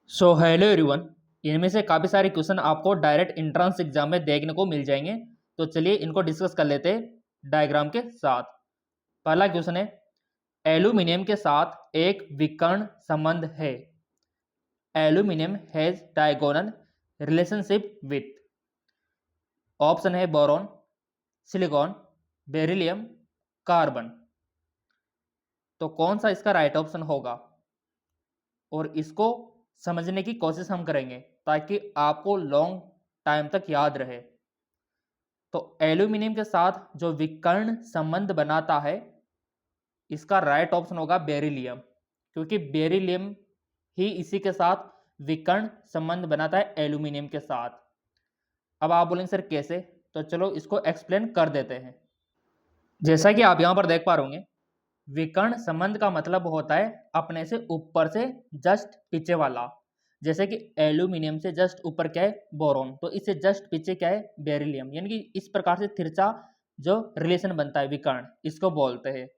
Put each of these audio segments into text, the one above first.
So hello everyone. इनमें से काफ़ी सारे क्वेश्चन आपको डायरेक्ट एंट्रेंस एग्जाम में देखने को मिल जाएंगे। तो चलिए इनको डिस्कस कर लेते हैं डायग्राम के साथ। पहला क्वेश्चन है, एल्यूमिनियम के साथ एक विकर्ण संबंध है। Aluminium has diagonal relationship with. Option है बोरॉन, सिलिकॉन, बेरिलियम, कार्बन। तो कौन सा इसका राइट ऑप्शन होगा, और इसको समझने की कोशिश हम करेंगे ताकि आपको लॉन्ग टाइम तक याद रहे। तो एल्यूमिनियम के साथ जो विकर्ण संबंध बनाता है, इसका राइट ऑप्शन होगा बेरिलियम, क्योंकि बेरिलियम ही इसी के साथ विकर्ण संबंध बनाता है एल्यूमिनियम के साथ। अब आप बोलेंगे सर कैसे, तो चलो इसको एक्सप्लेन कर देते हैं। जैसा कि आप यहां पर देख पा रहे होंगे, विकर्ण संबंध का मतलब होता है अपने से ऊपर से जस्ट पीछे वाला। जैसे कि एल्यूमिनियम से जस्ट ऊपर क्या है, बोरॉन, तो इससे जस्ट पीछे क्या है, बेरिलियम। यानी कि इस प्रकार से तिरछा जो रिलेशन बनता है विकर्ण, इसको बोलते हैं।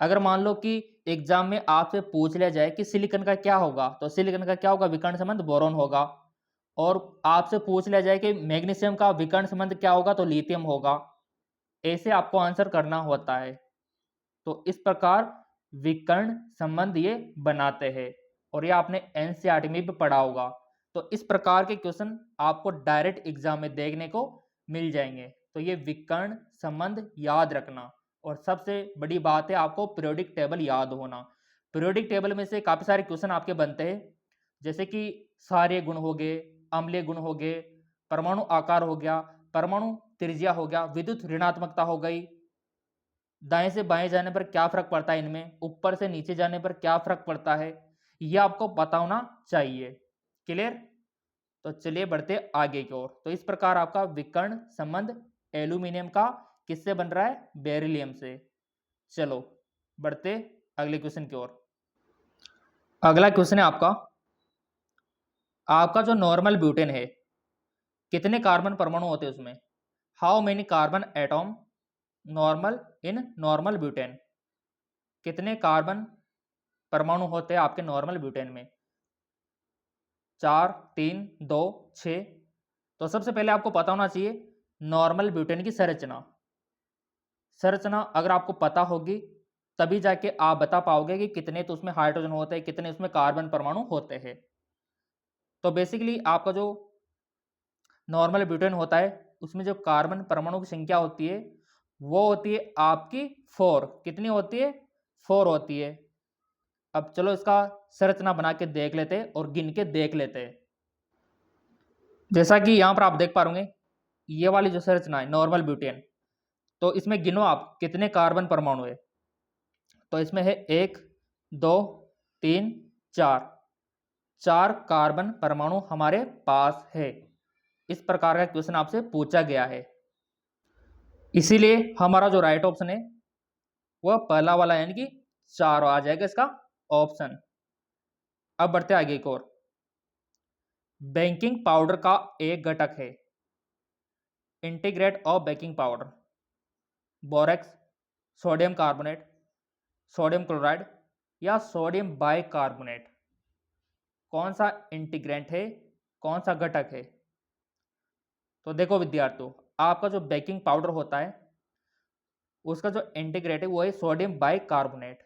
अगर मान लो कि एग्जाम में आपसे पूछ लिया जाए कि सिलिकॉन का क्या होगा, तो सिलिकॉन का क्या होगा, विकर्ण संबंध बोरॉन होगा। और आपसे पूछ लिया जाए कि मैग्नीशियम का विकर्ण संबंध क्या होगा, तो लिथियम होगा। ऐसे आपको आंसर करना होता है। तो इस प्रकार विकर्ण संबंध ये बनाते हैं, और ये आपने एनसीईआरटी में भी पढ़ा होगा। तो इस प्रकार के क्वेश्चन आपको डायरेक्ट एग्जाम में देखने को मिल जाएंगे। तो ये विकर्ण संबंध याद रखना, और सबसे बड़ी बात है आपको पीरियोडिक टेबल याद होना। पीरियोडिक टेबल में से काफी सारे क्वेश्चन आपके बनते हैं, जैसे कि सारे गुण हो गए, अम्लीय गुण हो गए, परमाणु आकार हो गया, परमाणु त्रिज्या हो गया, विद्युत ऋणात्मकता हो गई, दाएं से बाएं जाने पर क्या फर्क पड़ता है इनमें, ऊपर से नीचे जाने पर क्या फर्क पड़ता है, यह आपको पता होना चाहिए। क्लियर? तो चलिए बढ़ते आगे की ओर। तो इस प्रकार आपका विकर्ण संबंध एल्यूमिनियम का किससे बन रहा है, बेरिलियम से। चलो बढ़ते अगले क्वेश्चन की ओर। अगला क्वेश्चन है आपका, आपका जो नॉर्मल ब्यूटेन है, कितने कार्बन परमाणु होते हैं उसमें। How many carbon atom normal in normal butane. कितने कार्बन परमाणु होते हैं आपके नॉर्मल ब्यूटेन में। 4, 3, 2, 6। तो सबसे पहले आपको पता होना चाहिए नॉर्मल ब्यूटेन की संरचना। संरचना अगर आपको पता होगी तभी जाके आप बता पाओगे कि कितने तो उसमें हाइड्रोजन होते हैं, कितने उसमें कार्बन परमाणु होते हैं। तो बेसिकली आपका जो नॉर्मल ब्यूटेन होता है, उसमें जो कार्बन परमाणु की संख्या होती है वो होती है आपकी 4। कितनी होती है, 4 होती है। अब चलो इसका संरचना बना के देख लेते हैं और गिन के देख लेते हैं। जैसा कि यहां पर आप देख पा रहे होंगे, ये वाली जो संरचना है नॉर्मल ब्यूटेन, तो इसमें गिनो आप कितने कार्बन परमाणु है। तो इसमें है 1, 2, 3, 4। 4 कार्बन परमाणु हमारे पास है। इस प्रकार का क्वेश्चन आपसे पूछा गया है, इसीलिए हमारा जो राइट ऑप्शन है वह पहला वाला, यानी कि 4 आ जाएगा इसका ऑप्शन। अब बढ़ते आगे की ओर। बेकिंग पाउडर का एक घटक है, integrate of baking powder, borax, sodium carbonate, sodium chloride या सोडियम बाइकार्बोनेट। कौन सा इंटीग्रेंट है, कौन सा घटक है। तो देखो विद्यार्थियों, आपका जो बेकिंग पाउडर होता है उसका जो इंटीग्रेट है वो है सोडियम बाइकार्बोनेट,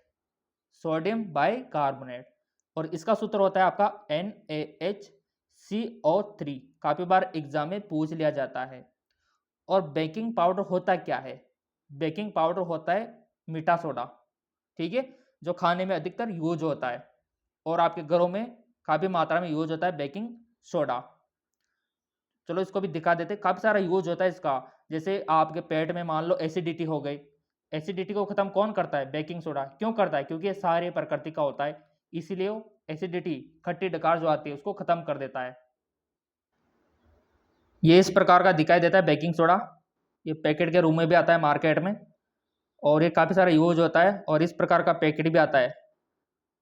सोडियम बाइकार्बोनेट। और इसका सूत्र होता है आपका NaHCO3। काफी बार एग्जाम में पूछ लिया जाता है। और बेकिंग पाउडर होता क्या है, बेकिंग पाउडर होता है मीठा सोडा, ठीक है, जो खाने में अधिकतर यूज होता है, और आपके घरों में काफी मात्रा में यूज होता है बेकिंग सोडा। चलो इसको भी दिखा देते, काफी सारा यूज होता है इसका। जैसे आपके पेट में मान लो एसिडिटी हो गई, एसिडिटी को खत्म कौन करता है, बेकिंग सोडा। क्यों करता है, क्योंकि ये सारे प्रकृति का होता है, इसीलिए वो एसिडिटी, खट्टी डकार जो आती है उसको खत्म कर देता है। ये इस प्रकार का दिखाई देता है बेकिंग सोडा। ये पैकेट के रूप में भी आता है मार्केट में, और ये काफ़ी सारा यूज होता है, और इस प्रकार का पैकेट भी आता है।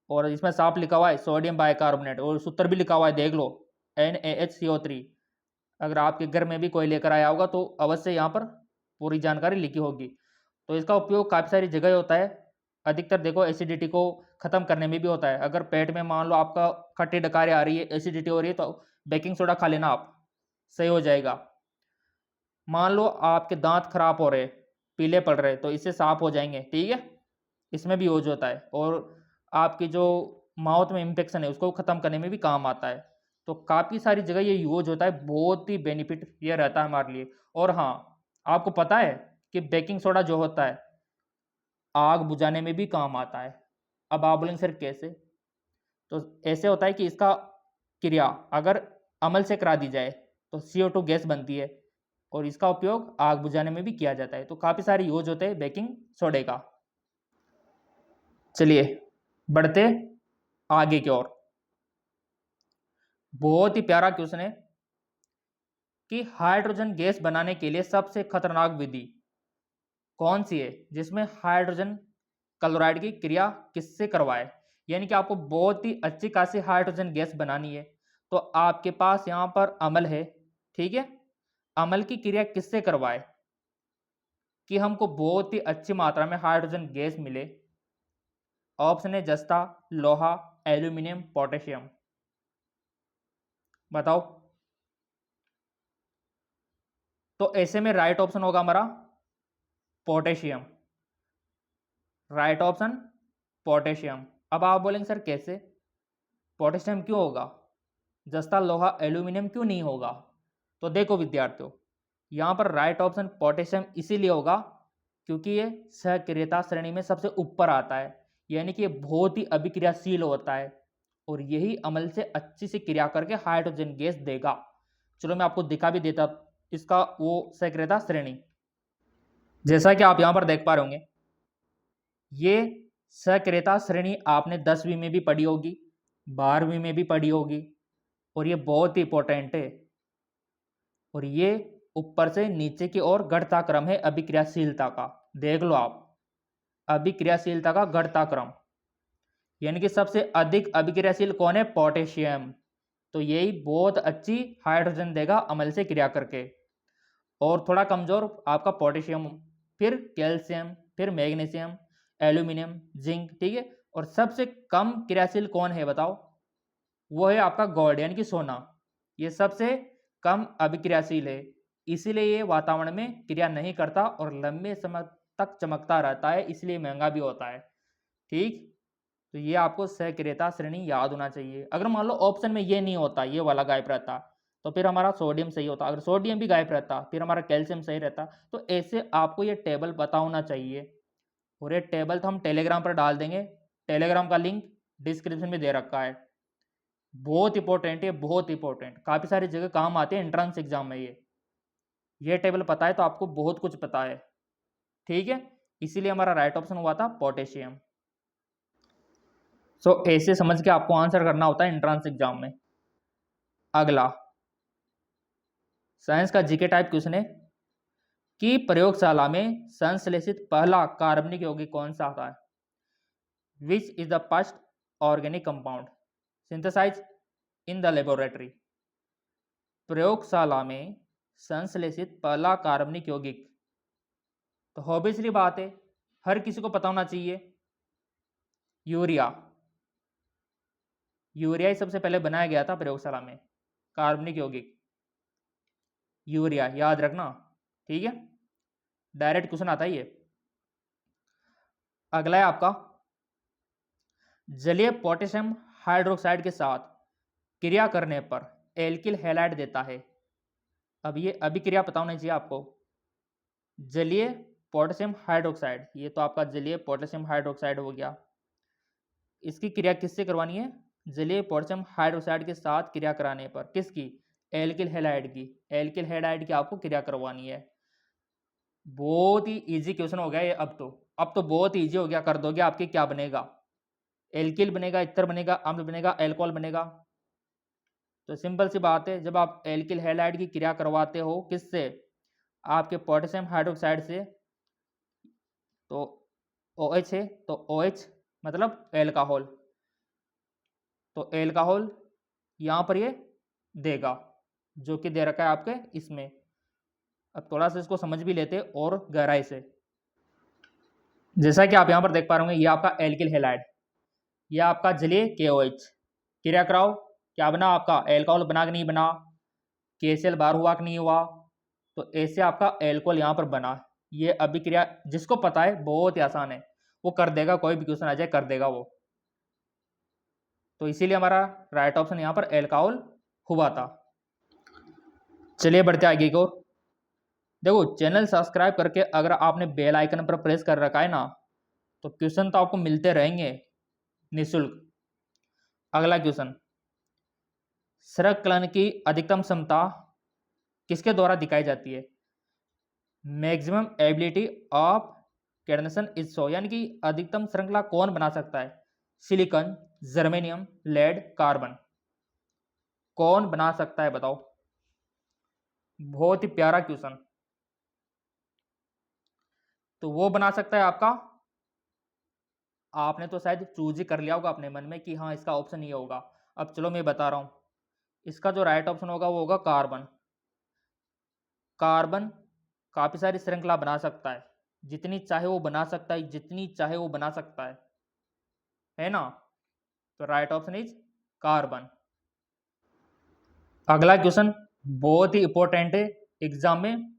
और इसमें साफ लिखा हुआ है सोडियम बाइकार्बोनेट, और सूत्र भी लिखा हुआ है, देख लो, NaHCO3। अगर आपके घर में भी कोई लेकर आया होगा तो अवश्य यहाँ पर पूरी जानकारी लिखी होगी। तो इसका उपयोग काफ़ी सारी जगह होता है। अधिकतर देखो एसिडिटी को ख़त्म करने में भी होता है। अगर पेट में मान लो आपका खट्टी डकारी आ रही है, एसिडिटी हो रही है, तो बेकिंग सोडा खा लेना आप, सही हो जाएगा। मान लो आपके दांत खराब हो रहे, पीले पड़ रहे, तो इससे साफ हो जाएंगे, ठीक है, इसमें भी यूज होता है। और आपकी जो माउथ में इन्फेक्शन है उसको ख़त्म करने में भी काम आता है। तो काफ़ी सारी जगह ये यूज होता है, बहुत ही बेनिफिट ये रहता है हमारे लिए। और हाँ, आपको पता है कि बेकिंग सोडा जो होता है आग बुझाने में भी काम आता है। अब आप बोलेंगे सर कैसे? तो ऐसे होता है कि इसका क्रिया अगर अमल से करा दी जाए तो CO2 गैस बनती है, और इसका उपयोग आग बुझाने में भी किया जाता है। तो काफ़ी सारे यूज होते हैं बेकिंग सोडे का। चलिए बढ़ते आगे की ओर। बहुत ही प्यारा क्वेश्चन है कि हाइड्रोजन गैस बनाने के लिए सबसे खतरनाक विधि कौन सी है जिसमें हाइड्रोजन क्लोराइड की क्रिया किससे करवाए? यानी कि आपको बहुत ही अच्छी खासी हाइड्रोजन गैस बनानी है, तो आपके पास यहाँ पर अम्ल है, ठीक है, अम्ल की क्रिया किससे करवाए कि हमको बहुत ही अच्छी मात्रा में हाइड्रोजन गैस मिले? ऑप्शन है जस्ता, लोहा, एल्यूमिनियम, पोटेशियम। बताओ। तो ऐसे में राइट ऑप्शन होगा हमारा पोटेशियम। Right option potassium. अब आप बोलेंगे सर कैसे? पोटेशियम क्यों होगा, जस्ता, लोहा, एल्यूमिनियम क्यों नहीं होगा? तो देखो विद्यार्थियों, यहाँ पर राइट ऑप्शन पोटेशियम इसीलिए होगा क्योंकि ये सक्रियता श्रेणी में सबसे ऊपर आता है, यानी कि ये बहुत ही अभिक्रियाशील होता है और यही अम्ल से अच्छी सी क्रिया करके हाइड्रोजन गैस देगा। चलो मैं आपको दिखा भी देता इसका वो सक्रियता श्रेणी। जैसा कि आप यहाँ पर देख पा रहे होंगे, ये सक्रियता श्रेणी आपने 10वीं में भी पढ़ी होगी, 12वीं में भी पढ़ी होगी, और ये बहुत ही इंपॉर्टेंट है। और ये ऊपर से नीचे की ओर घटता क्रम है अभिक्रियाशीलता का। देख लो आप, अभिक्रियाशीलता का घटता क्रम, यानी कि सबसे अधिक अभिक्रियाशील कौन है? पोटेशियम। तो यही बहुत अच्छी हाइड्रोजन देगा अम्ल से क्रिया करके। और थोड़ा कमजोर आपका पोटेशियम, फिर कैल्शियम, फिर मैग्नीशियम, एल्यूमिनियम, जिंक, ठीक है। और सबसे कम क्रियाशील कौन है बताओ? वो है आपका गोल्ड यानी कि सोना। ये सबसे कम अभिक्रियाशील है, इसीलिए ये वातावरण में क्रिया नहीं करता और लंबे समय तक चमकता रहता है, इसलिए महंगा भी होता है, ठीक। तो ये आपको सक्रियता श्रेणी याद होना चाहिए। अगर मान लो ऑप्शन में ये नहीं होता, ये वाला गायब रहता, तो फिर हमारा सोडियम सही होता। अगर सोडियम भी गायब रहता फिर हमारा कैल्शियम सही रहता। तो ऐसे आपको ये टेबल पता होना चाहिए, और ये टेबल तो हम टेलीग्राम पर डाल देंगे, टेलीग्राम का लिंक डिस्क्रिप्शन में दे रखा है। बहुत इंपॉर्टेंट है, बहुत इंपॉर्टेंट, काफ़ी सारी जगह काम आते हैं एंट्रेंस एग्जाम में। ये टेबल पता है तो आपको बहुत कुछ पता है, ठीक है। इसीलिए हमारा राइट ऑप्शन हुआ था पोटेशियम। सो ऐसे समझ के आपको आंसर करना होता है एंट्रेंस एग्जाम में। अगला साइंस का जीके टाइप क्वेश्चन है कि प्रयोगशाला में संश्लेषित पहला कार्बनिक यौगिक कौन सा आता है? Which is the first organic compound synthesize in the laboratory? प्रयोगशाला में संश्लेषित पहला कार्बनिक यौगिक, तो ऑब्वियसली बात है, हर किसी को पता होना चाहिए, यूरिया। यूरिया ही सबसे पहले बनाया गया था प्रयोगशाला में, कार्बनिक यौगिक यूरिया, याद रखना, ठीक है। डायरेक्ट क्वेश्चन आता है ये। अगला है आपका, जलीय पोटेशियम हाइड्रोक्साइड के साथ क्रिया करने पर एल्किल हैलाइड देता है। अब ये अभिक्रिया पता होना चाहिए आपको। जलीय पोटेशियम हाइड्रोक्साइड, ये तो आपका जलीय पोटेशियम हाइड्रोक्साइड हो गया, इसकी क्रिया किससे करवानी है? जलीय पोटेशियम हाइड्रोक्साइड के साथ क्रिया कराने पर, किसकी? एल्किल हैलाइड की। एल्किल हैलाइड की आपको क्रिया करवानी है। बहुत ही इजी क्वेश्चन हो गया ये। अब तो बहुत इजी हो गया, कर दोगे। आपके क्या बनेगा? एल्किल बनेगा, इथर बनेगा, अम्ल बनेगा, एल्कोहल बनेगा। तो सिंपल सी बात है, जब आप एल्किल हैलाइड की क्रिया करवाते हो किससे? आपके पोटेशियम हाइड्रोक्साइड से, तो OH है, तो OH मतलब एल्कोहल, तो एल्कोहल यहाँ पर ये देगा, जो कि दे रखा है आपके इसमें। अब थोड़ा सा इसको समझ भी लेते और गहराई से। जैसा कि आप यहाँ पर देख पा रहे होंगे, ये आपका एल्किल हैलाइड, ये आपका जलीय KOH क्रिया कराओ, क्या बना आपका एल्कोहल बना कि नहीं बना, KCl बार हुआ कि नहीं हुआ, तो ऐसे आपका एल्कोहल यहाँ पर बना। ये अभिक्रिया जिसको पता है बहुत ही आसान है, वो कर देगा, कोई भी क्वेश्चन आ जाए कर देगा वो। तो इसीलिए हमारा राइट ऑप्शन यहाँ पर एल्कोहल हुआ था। चलिए बढ़ते आगे को। देखो चैनल सब्सक्राइब करके अगर आपने बेल आइकन पर प्रेस कर रखा है ना, तो क्वेश्चन तो आपको मिलते रहेंगे निःशुल्क। अगला क्वेश्चन, संकलन की अधिकतम क्षमता किसके द्वारा दिखाई जाती है? मैक्सिमम एबिलिटी ऑफ कैडेंसन इज शो, यानी कि अधिकतम श्रृंखला कौन बना सकता है? सिलिकॉन, जर्मेनियम, लेड, कार्बन, कौन बना सकता है बताओ? बहुत ही प्यारा क्वेश्चन। तो वो बना सकता है आपका, आपने तो शायद चूज ही कर लिया होगा अपने मन में कि हाँ इसका ऑप्शन ये होगा। अब चलो मैं बता रहा हूं, इसका जो राइट ऑप्शन होगा वो होगा कार्बन। कार्बन काफी सारी श्रृंखला बना सकता है, जितनी चाहे वो बना सकता है, जितनी चाहे वो बना सकता है ना? तो राइट ऑप्शन इज कार्बन। अगला क्वेश्चन बहुत ही इंपॉर्टेंट है, एग्जाम में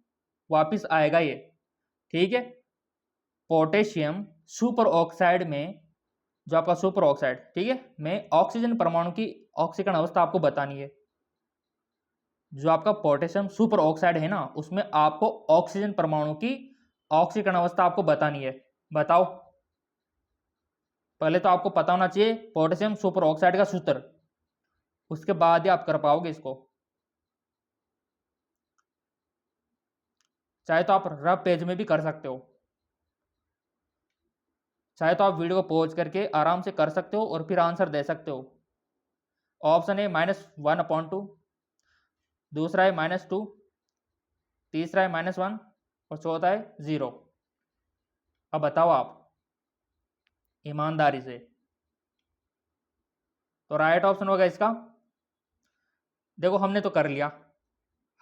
वापस आएगा ये, ठीक है। पोटेशियम सुपर ऑक्साइड में, जो आपका सुपर ऑक्साइड, ठीक है, में ऑक्सीजन परमाणु की ऑक्सीकरण अवस्था आपको बतानी है। जो आपका पोटेशियम सुपर ऑक्साइड है ना, उसमें आपको ऑक्सीजन परमाणु की ऑक्सीकरण अवस्था आपको बतानी है। बताओ, पहले तो आपको पता होना चाहिए पोटेशियम सुपर ऑक्साइड का सूत्र, उसके बाद ही आप कर पाओगे इसको। चाहे तो आप रफ पेज में भी कर सकते हो, चाहे तो आप वीडियो को पॉज करके आराम से कर सकते हो और फिर आंसर दे सकते हो। ऑप्शन है -1/2, दूसरा है -2, तीसरा है -1 और चौथा है 0। अब बताओ आप ईमानदारी से। तो राइट ऑप्शन होगा इसका, देखो हमने तो कर लिया,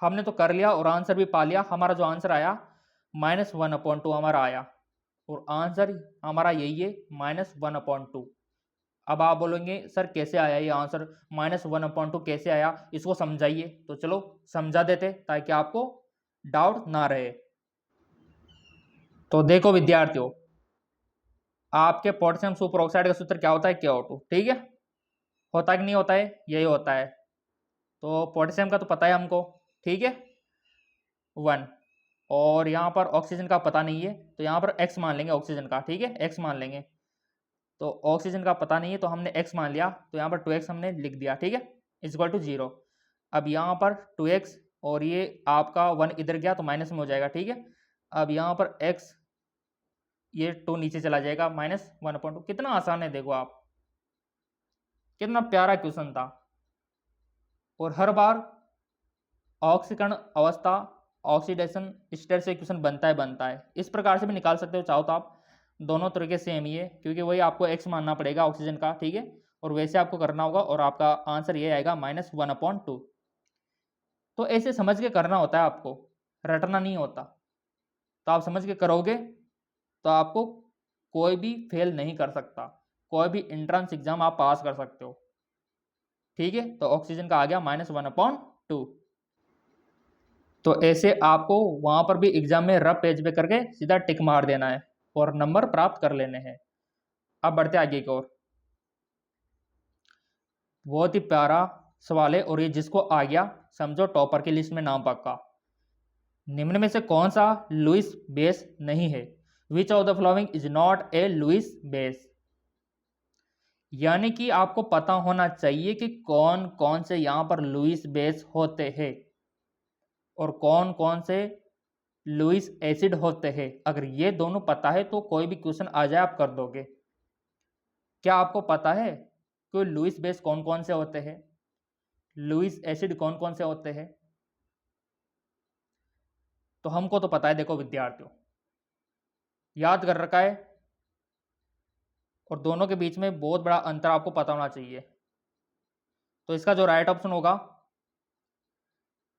हमने तो कर लिया और आंसर भी पा लिया। हमारा जो आंसर आया -1/2 हमारा आया, और आंसर हमारा यही है -1/2। अब आप बोलेंगे सर कैसे आया ये आंसर, -1/2 कैसे आया, इसको समझाइए। तो चलो समझा देते ताकि आपको डाउट ना रहे। तो देखो विद्यार्थियों, आपके पोटेशियम सुपर ऑक्साइड का सूत्र क्या होता है? KO2, ठीक है। होता है कि नहीं होता है? यही होता है। तो पोटेशियम का तो पता है हमको, ठीक है, 1। और यहाँ पर ऑक्सीजन का पता नहीं है, तो यहाँ पर X मान लेंगे ऑक्सीजन का, ठीक है, X मान लेंगे। तो ऑक्सीजन का पता नहीं है तो हमने X मान लिया, तो यहाँ पर 2x हमने लिख दिया, ठीक है, इक्वल टू 0। अब यहाँ पर 2x और ये आपका 1 इधर गया तो माइनस में हो जाएगा, ठीक है। अब यहाँ पर x, ये 2 नीचे चला जाएगा, -1/2। कितना आसान है, देखो आप, कितना प्यारा क्वेश्चन था। और हर बार ऑक्सीकरण अवस्था, ऑक्सीडेशन स्टेट से क्वेश्चन बनता है। इस प्रकार से भी निकाल सकते हो चाहो तो आप, दोनों तरीके सेम ही है, क्योंकि वही आपको x मानना पड़ेगा ऑक्सीजन का, ठीक है, और वैसे आपको करना होगा और आपका आंसर ये आएगा -1/2। तो ऐसे समझ के करना होता है आपको, रटना नहीं होता। तो आप समझ के करोगे तो आपको कोई भी फेल नहीं कर सकता, कोई भी एंट्रेंस एग्जाम आप पास कर सकते हो, ठीक है। तो ऑक्सीजन का आ गया -1/2। तो ऐसे आपको वहां पर भी एग्जाम में रफ पेज पे करके सीधा टिक मार देना है और नंबर प्राप्त कर लेने हैं। अब बढ़ते आगे की ओर। बहुत ही प्यारा सवाल है, और ये जिसको आ गया समझो टॉपर की लिस्ट में नाम पक्का। निम्न में से कौन सा लुईस बेस नहीं है? Which of the following is not a Lewis base? यानी कि आपको पता होना चाहिए कि कौन कौन से यहां पर लुईस बेस होते हैं और कौन कौन से लुईस एसिड होते हैं। अगर ये दोनों पता है तो कोई भी क्वेश्चन आ जाए आप कर दोगे। क्या आपको पता है कि लुईस बेस कौन कौन से होते हैं, लुईस एसिड कौन कौन से होते हैं? तो हमको तो पता है, देखो विद्यार्थियों, याद कर रखा है, और दोनों के बीच में बहुत बड़ा अंतर आपको पता होना चाहिए। तो इसका जो राइट ऑप्शन होगा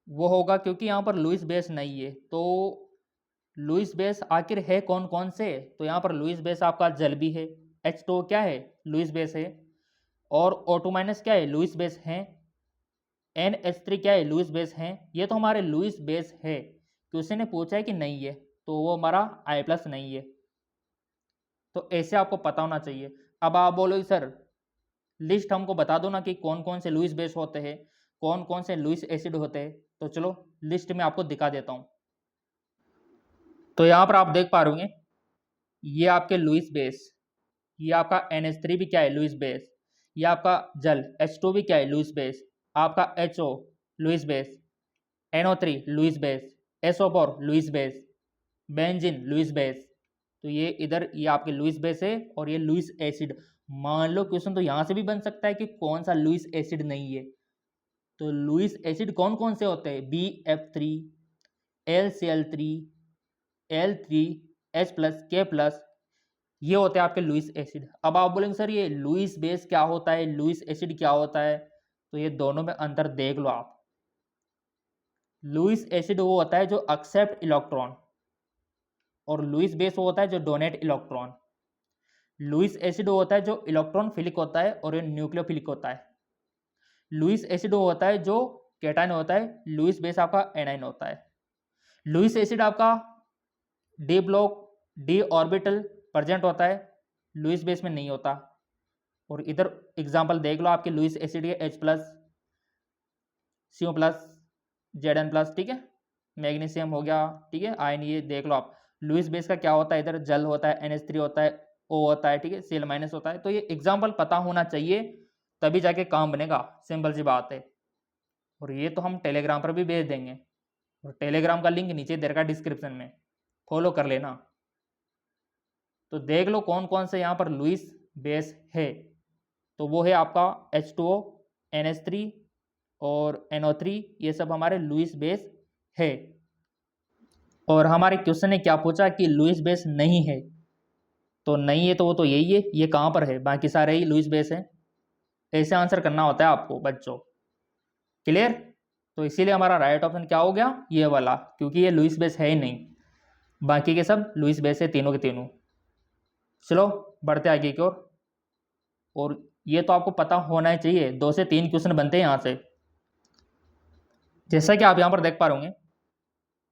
वो होगा, क्योंकि यहाँ पर लुईस बेस नहीं है तो लुईस बेस आखिर है कौन कौन से? तो यहाँ पर लुईस बेस आपका जल भी है, H2O क्या है? लुईस बेस है। और O2 माइनस क्या है? लुईस बेस है। NH3 क्या है? लुईस बेस है। ये तो हमारे लुईस बेस है। क्वेश्चन ने पूछा है कि नहीं है, तो वो हमारा I+ नहीं है। तो ऐसे आपको पता होना चाहिए। अब आप बोलोगे सर लिस्ट हमको बता दो ना कि कौन कौन से लुईस बेस होते हैं, कौन कौन से लुईस एसिड होते हैं। तो चलो लिस्ट में आपको दिखा देता हूँ। तो यहाँ पर आप देख पा रहे होंगे, ये आपके लुईस बेस, ये आपका NH3 भी क्या है? Lewis base. ये आपका जल H2 भी क्या है? Lewis base. आपका HO Lewis base, NO3 Lewis base, SO4 Lewis base, benzene Lewis base. तो ये इधर ये आपके लुईस बेस है और ये लुईस एसिड। मान लो क्वेश्चन तो यहाँ से भी बन सकता है कि कौन सा लुईस एसिड नहीं है। तो लुईस एसिड कौन कौन से होते हैं? BF3, LCl3, L3, H+, K+, ये होते हैं आपके लुईस एसिड। अब आप बोलेंगे सर ये लुईस बेस क्या होता है, लुईस एसिड क्या होता है? तो ये दोनों में अंतर देख लो आप। लुईस एसिड वो होता है जो एक्सेप्ट इलेक्ट्रॉन, और लुईस बेस वो होता है जो डोनेट इलेक्ट्रॉन। लुईस एसिड वो होता है जो इलेक्ट्रॉन फिलिक होता है और ये न्यूक्लियोफिलिक होता है। लुईस एसिड वो होता है जो कैटायन होता है, लुईस बेस आपका एनायन होता है। लुईस एसिड आपका D block D orbital present होता है, लुईस बेस में नहीं होता। और इधर एग्जांपल देख लो आपके लुईस एसिड के H+, CO+, Zn+, ठीक है, मैग्नीशियम हो गया, ठीक है, आयन, ये देख लो आप। लुईस बेस का क्या होता है? इधर जल होता है, NH3 होता है, O होता है, ठीक है, Cl- होता है। तो ये एग्जाम्पल पता होना चाहिए, तभी जाके काम बनेगा, सिंपल सी बात है। और ये तो हम टेलीग्राम पर भी भेज देंगे, और टेलीग्राम का लिंक नीचे दे रखा है डिस्क्रिप्शन में, फॉलो कर लेना। तो देख लो कौन कौन से यहाँ पर लुईस बेस है। तो वो है आपका H2O, NH3 और NO3, ये सब हमारे लुईस बेस है। और हमारे क्वेश्चन ने क्या पूछा कि लुईस बेस नहीं है, तो नहीं है तो वो तो यही है, ये कहाँ पर है? बाकी सारे ही लुईस बेस है। ऐसे आंसर करना होता है आपको बच्चों, क्लियर? तो इसीलिए हमारा राइट ऑप्शन क्या हो गया? ये वाला, क्योंकि ये लुईस बेस है ही नहीं, बाकी के सब लुईस बेस है, तीनों के तीनों। चलो बढ़ते आगे की ओर। और ये तो आपको पता होना ही चाहिए, 2 से 3 क्वेश्चन बनते हैं यहाँ से। जैसा कि आप यहाँ पर देख पा रहे होंगे,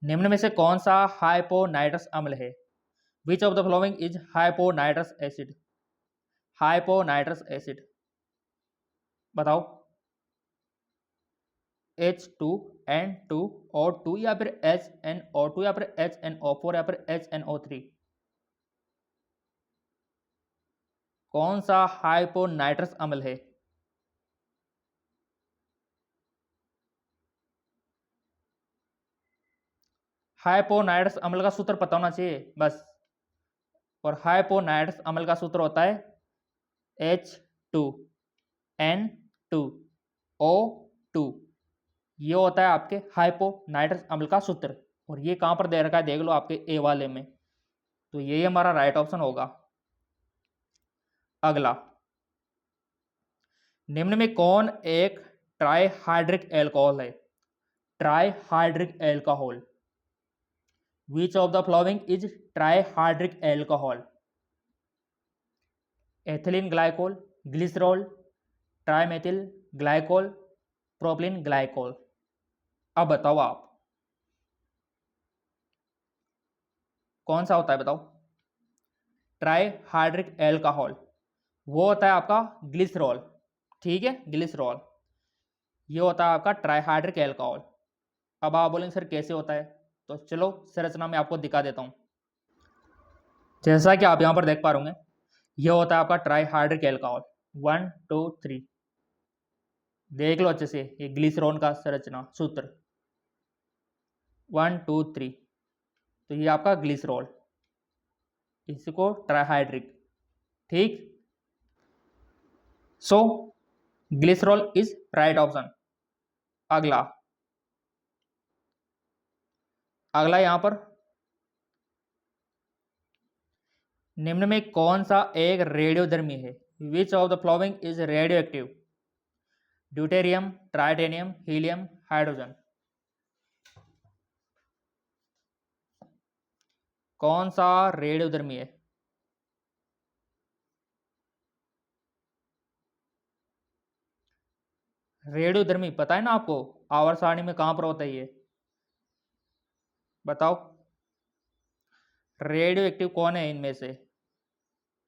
निम्न में से कौन सा हाइपोनाइट्रस अम्ल है? Which of the following is hyponitrous acid? Hyponitrous acid बताओ। H2N2O2 या फिर HNO2 या फिर HNO4 या फिर HNO3? कौन सा हाइपोनाइट्रस अम्ल है? हाइपोनाइट्रस अम्ल का सूत्र पता होना चाहिए बस। और हाइपोनाइट्रस अम्ल का सूत्र होता है H2N2O2, ये होता है आपके हाइपोनाइट्रस अम्ल का सूत्र। और ये कहाँ पर दे रखा है देख लो आपके ए वाले में। तो यही हमारा राइट ऑप्शन होगा। अगला, निम्न में कौन एक ट्राइहाइड्रिक एल्कोहल है? Trihydric alcohol, which of the following is trihydric alcohol? Ethylene glycol, glycerol, trimethyl glycol, propylene glycol. अब बताओ आप कौन सा होता है, बताओ। ट्राइहाइड्रिक एल्कोहल वो होता है आपका ग्लिसरॉल, ठीक है, ग्लिसरॉल, ये होता है आपका ट्राइहाइड्रिक एल्कोहल। अब आप बोलेंगे सर कैसे होता है? तो चलो संरचना में आपको दिखा देता हूँ। जैसा कि आप यहाँ पर देख पा रहे होंगे, ये होता है आपका ट्राइहाइड्रिक एल्कोहल। 1 2 3 देख लो अच्छे से, ये ग्लिसरॉल का संरचना सूत्र 1 2 3। तो ये आपका ग्लिसरॉल, इसको ट्राइहाइड्रिक, ठीक। सो ग्लिसरॉल इज राइट ऑप्शन। अगला, अगला यहां पर, निम्न में कौन सा एक रेडियोधर्मी है? Which of the flowing is radioactive? Deuterium, tritanium, helium, hydrogen. कौन सा रेडियोधर्मी है? रेडियोधर्मी पता है ना आपको? आवर्त सारणी में कहां पर होता है ये? बताओ। रेडियो एक्टिव कौन है इनमें से?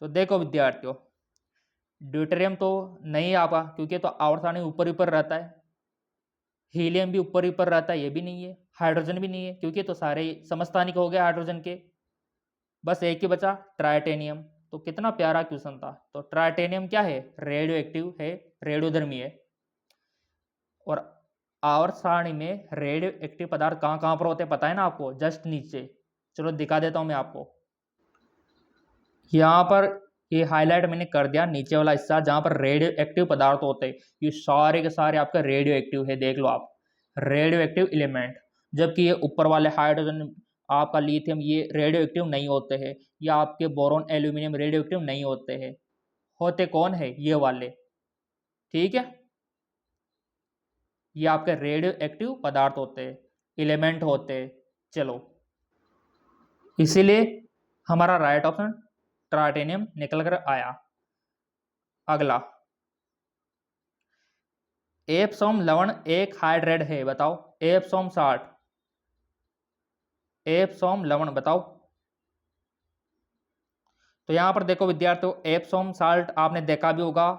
तो देखो विद्यार्थियों, ड्यूटेरियम तो नहीं आपा, क्योंकि तो आवर्त सारणी ऊपर ऊपर रहता है। हीलियम भी ऊपर ऊपर रहता है, ये भी नहीं है। हाइड्रोजन भी नहीं है, क्योंकि तो सारे समस्थानिक हो गए हाइड्रोजन के। बस एक ही बचा, ट्राइटेनियम। तो कितना प्यारा क्वेश्चन था। तो ट्राइटेनियम क्या है? रेडियो एक्टिव है, रेडियोधर्मी है। और आवर्त सारणी में रेडियो एक्टिव पदार्थ कहाँ कहाँ पर होते हैं पता है ना आपको? जस्ट नीचे। चलो दिखा देता हूँ मैं आपको। यहाँ पर ये हाईलाइट मैंने कर दिया, नीचे वाला हिस्सा जहाँ पर रेडियो एक्टिव पदार्थ होते हैं, ये सारे के सारे आपका रेडियो एक्टिव है। देख लो आप, रेडियो एक्टिव एलिमेंट। जबकि ये ऊपर वाले हाइड्रोजन, आपका लिथियम, ये रेडियो एक्टिव नहीं होते हैं। या आपके बोरॉन एल्यूमिनियम रेडियो एक्टिव नहीं होते हैं। होते कौन है? ये वाले। ठीक है, ये आपके रेडियो एक्टिव पदार्थ होते हैं, एलिमेंट होते हैं। चलो, इसीलिए हमारा राइट ऑप्शन ट्राइटेनियम निकल कर आया। अगला, एप्सोम लवण एक हाइड्रेट है, बताओ। एप्सोम साल्ट, एप्सोम लवण बताओ। तो यहां पर देखो विद्यार्थियों, एप्सोम साल्ट आपने देखा भी होगा,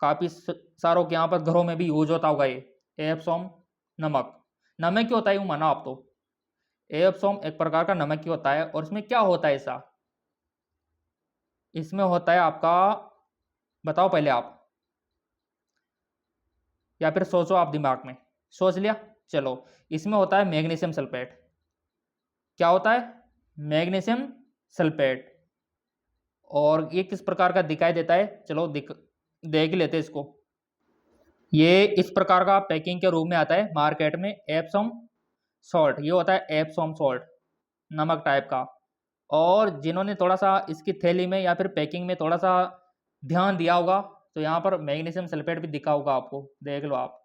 काफी सारों के यहाँ पर घरों में भी यूज होता होगा ये। एप्सोम नमक, नमक क्यों होता है यूं माना आप तो? एप्सोम एक प्रकार का नमक ही होता है। और इसमें क्या होता है ऐसा? इसमें होता है आपका, बताओ पहले आप, या फिर सोचो आप दिमाग में। सोच लिया? चलो, इसमें होता है मैग्नीशियम सल्फेट। क्या होता है? Magnesium sulphate. और ये किस प्रकार का दिखाई देता है? चलो देख लेते हैं इसको। ये इस प्रकार का पैकिंग के रूप में आता है मार्केट में, एप्सोम सॉल्ट। ये होता है एप्सोम सॉल्ट, नमक टाइप का। और जिन्होंने थोड़ा सा इसकी थैली में या फिर पैकिंग में थोड़ा सा ध्यान दिया होगा, तो यहाँ पर मैग्नीशियम सल्फेट भी दिखा होगा आपको, देख लो आप।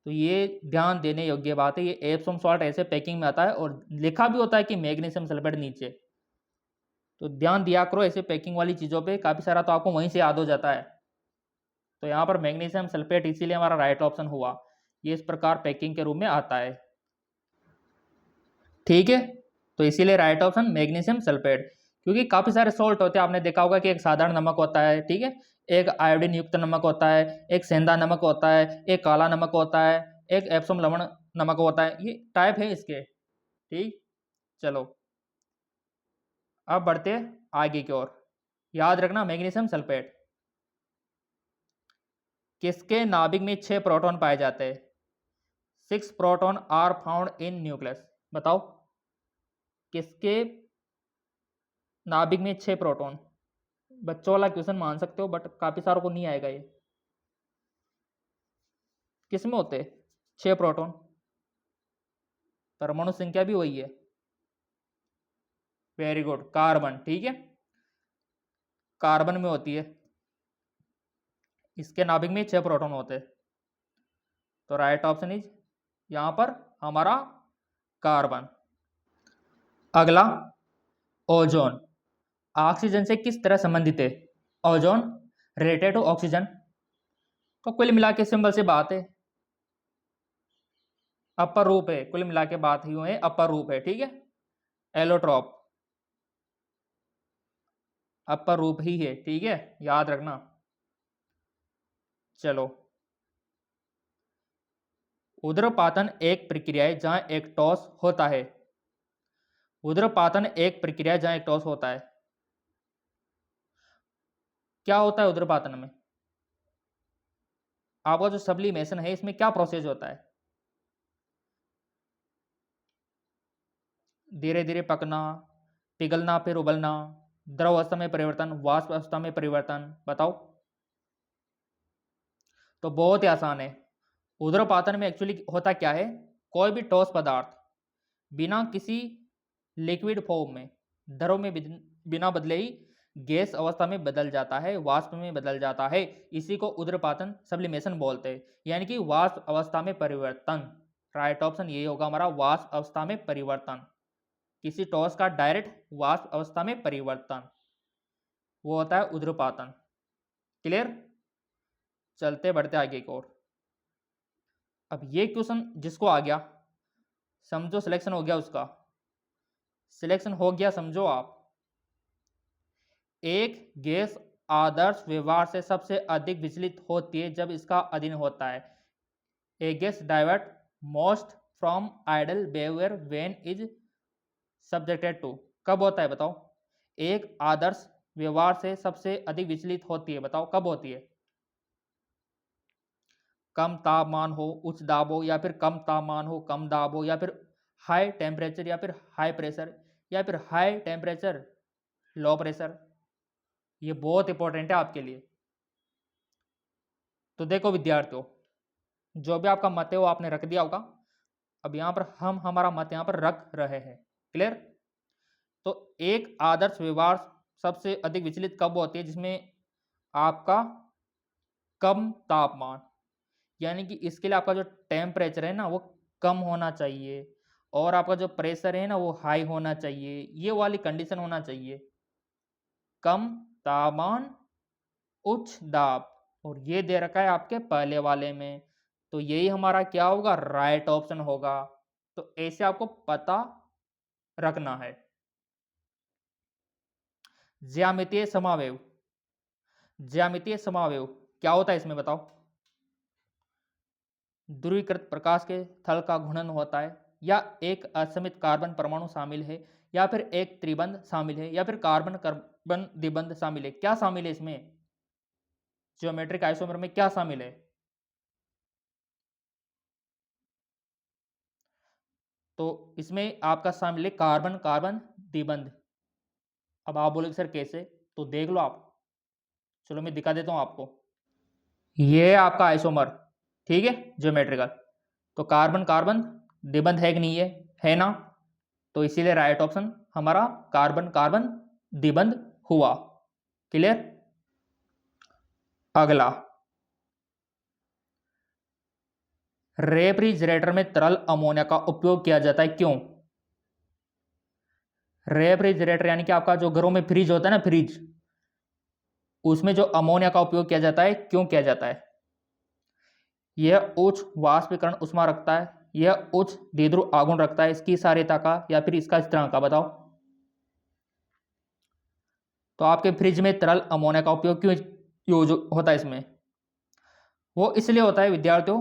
तो ये ध्यान देने योग्य बात है। ये एप्सोम सॉल्ट ऐसे पैकिंग में आता है और लिखा भी होता है कि मैग्नीशियम सल्फेट नीचे। तो ध्यान दिया करो ऐसे पैकिंग वाली चीज़ों पे, काफ़ी सारा तो आपको वहीं से याद हो जाता है। तो यहाँ पर मैग्नीशियम सल्फेट इसीलिए हमारा राइट ऑप्शन हुआ। ये इस प्रकार पैकिंग के रूप में आता है। ठीक है, तो इसीलिए राइट ऑप्शन मैग्नीशियम सल्फेट। क्योंकि काफ़ी सारे सॉल्ट होते हैं, आपने देखा होगा कि एक साधारण नमक होता है, ठीक है, एक आयोडीन युक्त नमक होता है, एक सेंधा नमक होता है, एक काला नमक होता है, एक एप्सोम लवण नमक होता है। ये टाइप है इसके। ठीक, चलो अब बढ़ते आगे की ओर। याद रखना मैग्नीशियम सल्फेट। किसके नाभिक में 6 प्रोटॉन पाए जाते हैं? 6 proton are found in nucleus, बताओ। किसके नाभिक में 6 प्रोटॉन? बच्चों वाला क्वेश्चन मान सकते हो, बट काफी सारों को नहीं आएगा ये। किसमें होते 6 प्रोटॉन? परमाणु संख्या भी वही है। Very good, carbon. ठीक है, कार्बन में होती है। इसके नाभिक में 6 प्रोटॉन होते हैं। तो राइट ऑप्शन इज यहां पर हमारा कार्बन। अगला, ओजोन ऑक्सीजन से किस तरह संबंधित है? Ozone related to oxygen. तो कुल मिला के सिंबल से बात है, अपर रूप है। कुल मिला के बात ही है, अपर रूप है। ठीक है, एलोट्रॉप अपर रूप ही है। ठीक है, याद रखना। चलो, उदरपातन एक प्रक्रिया है जहां एक टॉस होता है। उदरपातन एक प्रक्रिया जहां एक टॉस होता है। क्या होता है उदरपातन में? आपका जो सब्लिमेशन है, इसमें क्या प्रोसेस होता है? धीरे धीरे पकना, पिघलना, फिर उबलना, द्रव अवस्था में परिवर्तन, वाष्प अवस्था में परिवर्तन, बताओ। तो बहुत ही आसान है। उदरपातन में एक्चुअली होता क्या है? कोई भी ठोस पदार्थ बिना किसी लिक्विड फॉर्म में, द्रव में बिना बदले ही गैस अवस्था में बदल जाता है, वाष्प में बदल जाता है। इसी को उदरपातन, सब्लिमेशन बोलते हैं, यानी कि वाष्प अवस्था में परिवर्तन। राइट ऑप्शन ये होगा हमारा, वाष्प अवस्था में परिवर्तन। किसी ठोस का डायरेक्ट वाष्प अवस्था में परिवर्तन, वो होता है ऊर्ध्वपातन। क्लियर? चलते बढ़ते आगे की ओर। अब ये क्वेश्चन जिसको आ गया समझो सिलेक्शन हो गया, उसका सिलेक्शन हो गया समझो आप। एक गैस आदर्श व्यवहार से सबसे अधिक विचलित होती है जब इसका अधीन होता है। A gas divert most from ideal behaviour when is subjected to. कब होता है बताओ? एक आदर्श व्यवहार से सबसे अधिक विचलित होती है, बताओ कब होती है? कम तापमान हो, उच्च दाब हो, या फिर कम तापमान हो, कम दाब हो, या फिर हाई टेम्परेचर, या फिर हाई प्रेशर, या फिर हाई टेम्परेचर लो प्रेशर। ये बहुत इंपॉर्टेंट है आपके लिए। तो देखो विद्यार्थियों, जो भी आपका मत है वो आपने रख दिया होगा। अब यहाँ पर हम हमारा मत यहाँ पर रख रहे हैं। क्लियर? तो एक आदर्श व्यवहार सबसे अधिक विचलित कब होती है? जिसमें आपका कम तापमान, यानी कि इसके लिए आपका जो टेम्परेचर है ना वो कम होना चाहिए, और आपका जो प्रेशर है ना वो हाई होना चाहिए। ये वाली कंडीशन होना चाहिए, कम तापमान उच्च दाब, और ये दे रखा है आपके पहले वाले में। तो यही हमारा क्या होगा? राइट ऑप्शन होगा। तो ऐसे आपको पता रखना है। ज्यामितीय समावेव, ज्यामितीय समावेव क्या होता है इसमें बताओ? ध्रुवीकृत प्रकाश के थल का घूर्णन होता है, या एक असमित कार्बन परमाणु शामिल है, या फिर एक त्रिबंध शामिल है, या फिर कार्बन कार्बन द्विबंध शामिल है। क्या शामिल है इसमें? ज्योमेट्रिक आइसोमर में क्या शामिल है? तो इसमें आपका शामिल है कार्बन कार्बन द्विबंध। अब आप बोलोगे सर कैसे? तो देख लो आप, चलो मैं दिखा देता हूं आपको। ये है आपका आइसोमर, ठीक है, ज्योमेट्रिकल। तो कार्बन कार्बन द्विबंध है कि नहीं है ना? तो इसीलिए राइट ऑप्शन हमारा कार्बन कार्बन द्विबंध हुआ। क्लियर? अगला, रेफ्रिजरेटर में तरल अमोनिया का उपयोग किया जाता है, क्यों? रेफ्रिजरेटर यानी कि आपका जो घरों में फ्रिज होता है ना, फ्रिज, उसमें जो अमोनिया का उपयोग किया जाता है, क्यों किया जाता है? यह उच्च वाष्पीकरण उष्मा रखता है, यह उच्च द्विध्रुव आघूर्ण रखता है, इसकी सार्यता का, या फिर इसका स्थिरांक का, बताओ। तो आपके फ्रिज में तरल अमोनिया का उपयोग क्यों यूज होता है इसमें? वो इसलिए होता है विद्यार्थियों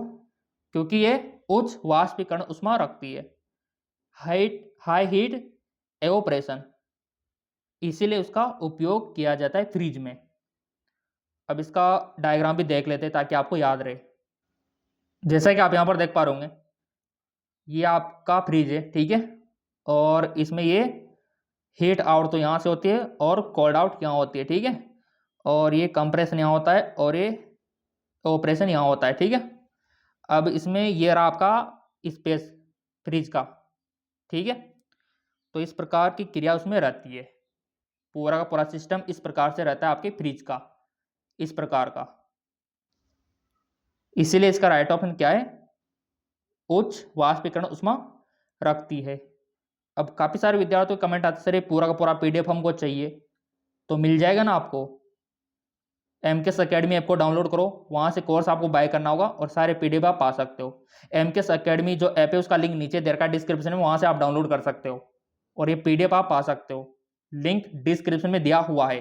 क्योंकि ये उच्च वाष्पीकरण उष्मा रखती है, हाई हीट एवोपरेशन, इसीलिए उसका उपयोग किया जाता है फ्रिज में। अब इसका डायग्राम भी देख लेते हैं ताकि आपको याद रहे। जैसा कि आप यहाँ पर देख पा रहे होंगे, ये आपका फ्रिज है, ठीक है, और इसमें ये हीट आउट तो यहाँ से होती है और कोल्ड आउट यहाँ होती है, ठीक है, और ये कंप्रेशन यहाँ होता है और ये ऑपरेशन यहाँ होता है, ठीक है। अब इसमें ये रहा आपका स्पेस फ्रिज का, ठीक है। तो इस प्रकार की क्रिया उसमें रहती है, पूरा का पूरा सिस्टम इस प्रकार से रहता है आपके फ्रिज का, इस प्रकार का। इसीलिए इसका राइट ऑप्शन क्या है? उच्च वाष्पीकरण उष्मा रखती है। अब काफी सारे विद्यार्थियों के कमेंट आते सर ये पूरा का पूरा पीडीएफ हमको चाहिए, तो मिल जाएगा ना आपको। एमकेएस अकेडमी ऐप को डाउनलोड करो, वहां से कोर्स आपको बाय करना होगा और सारे पीडीएफ आप पा सकते हो। एमकेएस अकेडमी जो ऐप है उसका लिंक नीचे दे रखा है डिस्क्रिप्शन में, वहां से आप डाउनलोड कर सकते हो और ये पीडीएफ आप पा सकते हो। लिंक डिस्क्रिप्शन में दिया हुआ है।